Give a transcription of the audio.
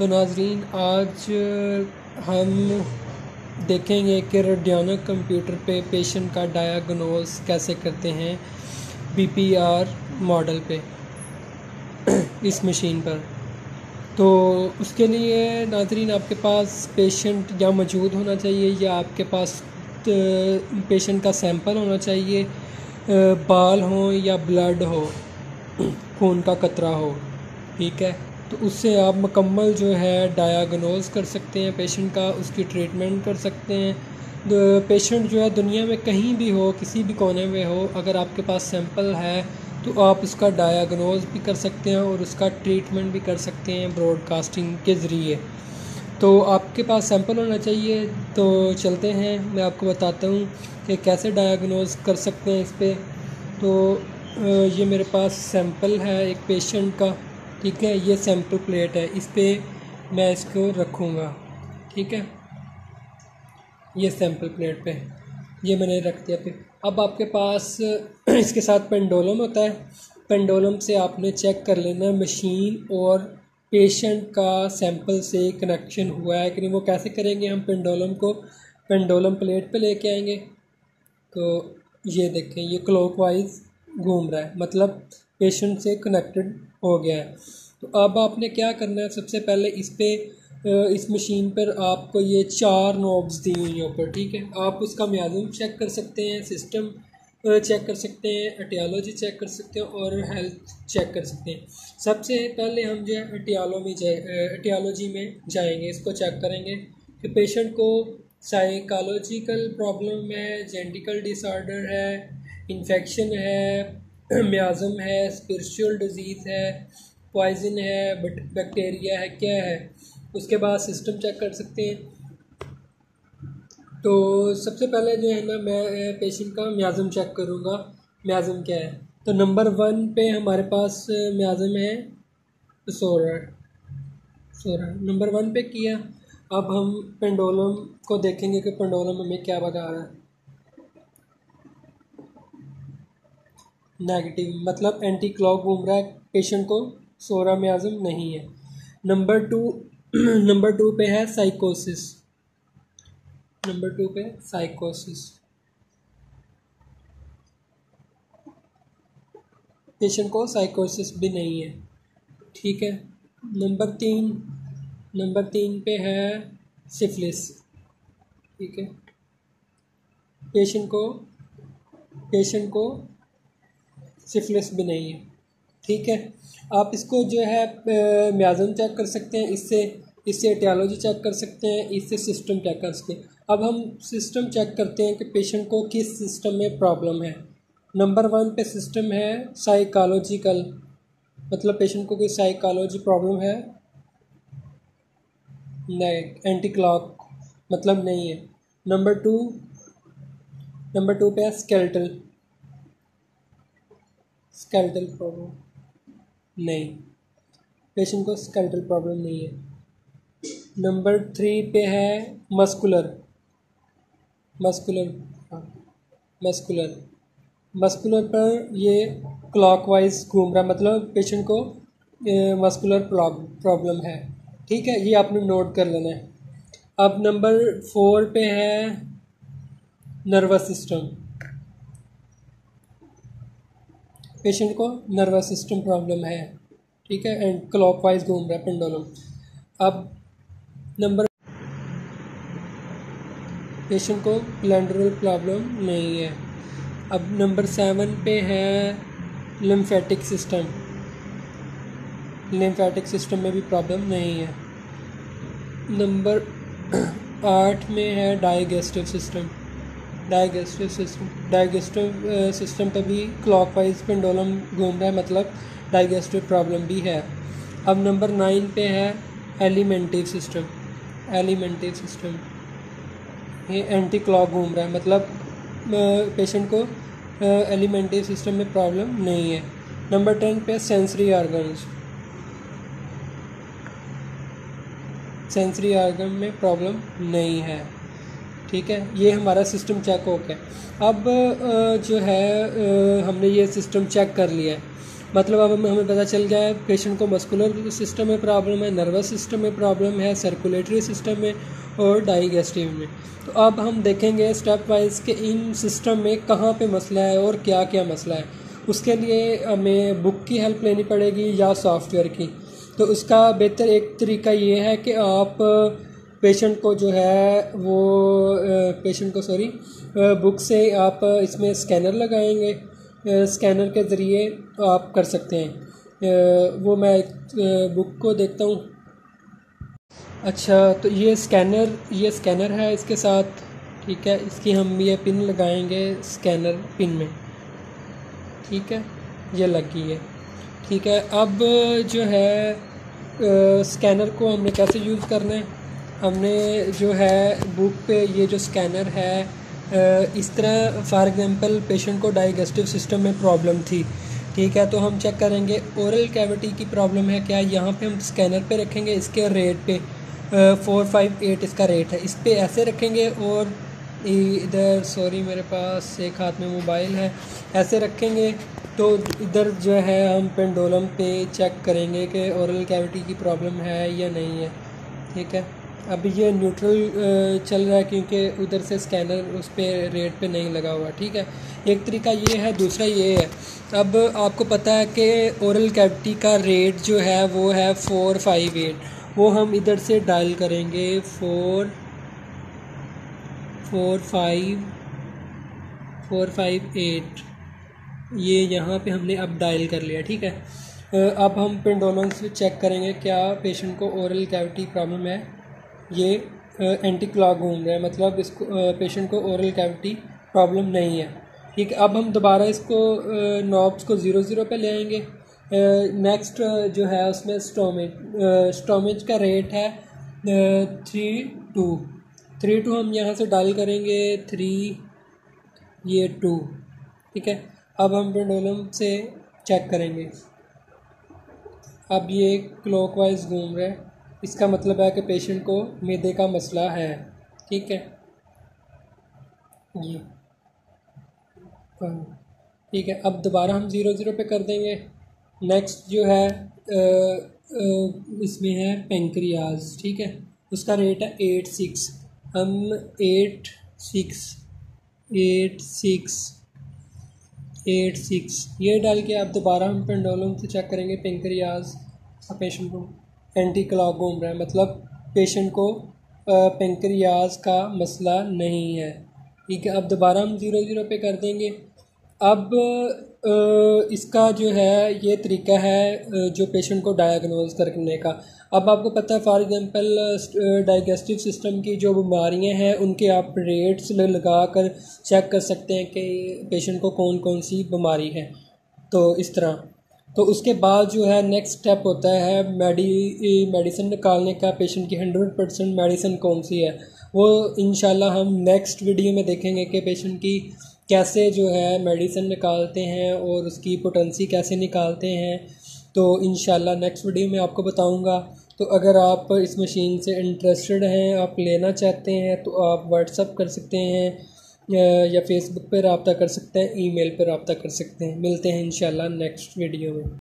तो नाजरीन आज हम देखेंगे कि रेडियोनिक कंप्यूटर पे पेशेंट का डायग्नोस कैसे करते हैं बीपीआर मॉडल पे इस मशीन पर। तो उसके लिए नाजरीन आपके पास पेशेंट या मौजूद होना चाहिए या आपके पास पेशेंट का सैंपल होना चाहिए, बाल हो या ब्लड हो, खून का कतरा हो, ठीक है। तो उससे आप मुकम्मल जो है डायग्नोज कर सकते हैं पेशेंट का, उसकी ट्रीटमेंट कर सकते हैं। पेशेंट जो है दुनिया में कहीं भी हो, किसी भी कोने में हो, अगर आपके पास सैंपल है तो आप उसका डायग्नोज भी कर सकते हैं और उसका ट्रीटमेंट भी कर सकते हैं ब्रॉडकास्टिंग के ज़रिए। तो आपके पास सैंपल होना चाहिए। तो चलते हैं, मैं आपको बताता हूँ कि कैसे डायग्नोज कर सकते हैं इस पर। तो ये मेरे पास सैंपल है एक पेशेंट का, ठीक है। ये सैंपल प्लेट है, इस पर मैं इसको रखूँगा, ठीक है। ये सैंपल प्लेट पे ये मैंने रख दिया पे। अब आपके पास इसके साथ पेंडोलम होता है। पेंडोलम से आपने चेक कर लेना मशीन और पेशेंट का सैंपल से कनेक्शन हुआ है कि नहीं। वो कैसे करेंगे, हम पेंडोलम को पेंडोलम प्लेट पे लेके आएंगे। तो ये देखें, ये क्लॉकवाइज घूम रहा है, मतलब पेशेंट से कनेक्टेड हो गया है। तो अब आपने क्या करना है, सबसे पहले इस मशीन पर आपको ये 4 नॉब्स दी हुई हैं ऊपर, ठीक है। आप उसका म्याज़म चेक कर सकते हैं, सिस्टम चेक कर सकते हैं, एटियोलॉजी चेक कर सकते हैं और हेल्थ चेक कर सकते हैं। सबसे पहले हम जो है एटियोलॉजी में जाएंगे, इसको चेक करेंगे कि पेशेंट को साइकोलॉजिकल प्रॉब्लम है, जेनेटिकल डिसऑर्डर है, इन्फेक्शन है, म्याज़म है, स्पिरिचुअल डिजीज़ है, पॉइजन है, बैक्टीरिया है, क्या है। उसके बाद सिस्टम चेक कर सकते हैं। तो सबसे पहले जो है ना, मैं पेशेंट का म्याज़म चेक करूँगा, म्याज़म क्या है। तो नंबर 1 पे हमारे पास म्याज़म है 16 नंबर 1 पे किया। अब हम पेंडोलम को देखेंगे कि पेंडोलम हमें क्या बता रहा है। नेगेटिव, मतलब एंटी क्लॉक घूम रहा है, पेशेंट को 16 म्याज़म नहीं है। नंबर 2 पे है साइकोसिस। नंबर 2 पे साइकोसिस, पेशेंट को साइकोसिस भी नहीं है, ठीक है। नंबर 3 पे है सिफिलिस, ठीक है। पेशेंट को सिफिलिस भी नहीं है, ठीक है। आप इसको जो है म्याज़म चेक कर सकते हैं, इससे एटियोलॉजी चेक कर सकते हैं, इससे सिस्टम चेक कर सकते हैं। अब हम सिस्टम चेक करते हैं कि पेशेंट को किस सिस्टम में प्रॉब्लम है। नंबर 1 पे सिस्टम है साइकोलॉजिकल, मतलब पेशेंट को कोई साइकोलॉजी प्रॉब्लम है, नहीं, एंटी क्लॉक मतलब नहीं है। नंबर टू पे है स्केलेटल प्रॉब्लम, नहीं, पेशेंट को स्केलेटल प्रॉब्लम नहीं है। नंबर 3 पे है मस्कुलर पर ये क्लॉकवाइज घूम रहा है, मतलब पेशेंट को मस्कुलर प्रॉब्लम है, ठीक है। ये आपने नोट कर लेना है। अब नंबर 4 पे है नर्वस सिस्टम, पेशेंट को नर्वस सिस्टम प्रॉब्लम है, ठीक है, एंड क्लॉकवाइज घूम रहा है पेंडुलम। अब पेशेंट को प्लैंडरल प्रॉब्लम नहीं है। अब नंबर 7 पे है लिम्फेटिक सिस्टम में भी प्रॉब्लम नहीं है। नंबर 8 में है डाइजेस्टिव सिस्टम पे भी क्लॉकवाइज पेंडुलम घूम रहा है, मतलब डाइजेस्टिव प्रॉब्लम भी है। अब नंबर 9 पे है एलिमेंटिव सिस्टम, ये एंटी क्लॉक घूम रहा है, मतलब पेशेंट को एलिमेंटिव सिस्टम में प्रॉब्लम नहीं है। नंबर 10 पे सेंसरी ऑर्गन में प्रॉब्लम नहीं है, ठीक है। ये हमारा सिस्टम चेक हो गया। अब जो है हमने ये सिस्टम चेक कर लिया है। मतलब अब हमें पता चल गया है पेशेंट को मस्कुलर सिस्टम में प्रॉब्लम है, नर्वस सिस्टम में प्रॉब्लम है, सर्कुलेटरी सिस्टम में और डाइजेस्टिव में। तो अब हम देखेंगे स्टेप वाइज कि इन सिस्टम में कहाँ पे मसला है और क्या क्या मसला है। उसके लिए हमें बुक की हेल्प लेनी पड़ेगी या सॉफ्टवेयर की। तो उसका बेहतर एक तरीका ये है कि आप पेशेंट को जो है वो बुक से आप इसमें स्कैनर लगाएंगे, स्कैनर के ज़रिए आप कर सकते हैं। वो मैं बुक को देखता हूँ। अच्छा, तो ये स्कैनर है इसके साथ, ठीक है। इसकी हम ये पिन लगाएंगे स्कैनर पिन में, ठीक है, ये लग गई है, ठीक है। अब जो है स्कैनर को हमने कैसे यूज़ करना है, हमने जो है बुक पे ये जो स्कैनर है इस तरह, फॉर एग्जांपल पेशेंट को डाइजेस्टिव सिस्टम में प्रॉब्लम थी, ठीक है, तो हम चेक करेंगे ओरल कैविटी की प्रॉब्लम है क्या। यहाँ पे हम स्कैनर पे रखेंगे, इसके रेट पे 458 इसका रेट है, इस पे ऐसे रखेंगे और इधर सॉरी मेरे पास एक हाथ में मोबाइल है, ऐसे रखेंगे तो इधर जो है हम पेंडुलम पे चेक करेंगे कि ओरल कैविटी की प्रॉब्लम है या नहीं है, ठीक है। अभी ये न्यूट्रल चल रहा है क्योंकि उधर से स्कैनर उस पर रेट पे नहीं लगा हुआ, ठीक है। एक तरीका ये है, दूसरा ये है, अब आपको पता है कि ओरल कैविटी का रेट जो है वो है 458, वो हम इधर से डायल करेंगे 458, ये यहाँ पे हमने अब डायल कर लिया, ठीक है। अब हम पेंडुलम से चेक करेंगे क्या पेशेंट को ओरल कैविटी प्रॉब्लम है। ये एंटी क्लॉक घूम रहा है, मतलब इसको पेशेंट को ओरल कैविटी प्रॉब्लम नहीं है, ठीक है। अब हम दोबारा इसको नॉब्स को 0 पे ले आएंगे। नेक्स्ट जो है उसमें स्टोमेज का रेट है 3.2 हम यहाँ से डायल करेंगे 3 ये 2, ठीक है। अब हम पेंडुलम से चेक करेंगे, अब ये क्लॉकवाइज घूम रहा है, इसका मतलब है कि पेशेंट को मैदे का मसला है, ठीक है, ये ठीक है। अब दोबारा हम 0 पे कर देंगे। नेक्स्ट जो है इसमें है पेंक्रियाज, ठीक है, उसका रेट है 86, हम 86 ये डाल के अब दोबारा हम पेंडुलम से चेक करेंगे पेंक्रियाज का पेशेंट को एंटी क्लॉक घूम रहा है, मतलब पेशेंट को पेंक्रियाज का मसला नहीं है, ठीक है। अब दोबारा हम 0 पे कर देंगे। अब इसका जो है ये तरीका है जो पेशेंट को डायग्नोज करने का। अब आपको पता है फॉर एग्जांपल डाइजेस्टिव सिस्टम की जो बीमारियां हैं उनके आप रेट्स लगा कर चेक कर सकते हैं कि पेशेंट को कौन कौन सी बीमारी है, तो इस तरह। तो उसके बाद जो है नेक्स्ट स्टेप होता है मेडिसिन निकालने का, पेशेंट की 100% मेडिसिन कौन सी है, वो इंशाल्लाह हम नेक्स्ट वीडियो में देखेंगे कि पेशेंट की कैसे जो है मेडिसिन निकालते हैं और उसकी पोटेंसी कैसे निकालते हैं, तो इंशाल्लाह नेक्स्ट वीडियो में आपको बताऊंगा। तो अगर आप इस मशीन से इंटरेस्टेड हैं, आप लेना चाहते हैं, तो आप व्हाट्सअप कर सकते हैं या फेसबुक पर रब्ता कर सकते हैं, ईमेल पर रब्ता कर सकते हैं। मिलते हैं इंशाल्लाह नेक्स्ट वीडियो में।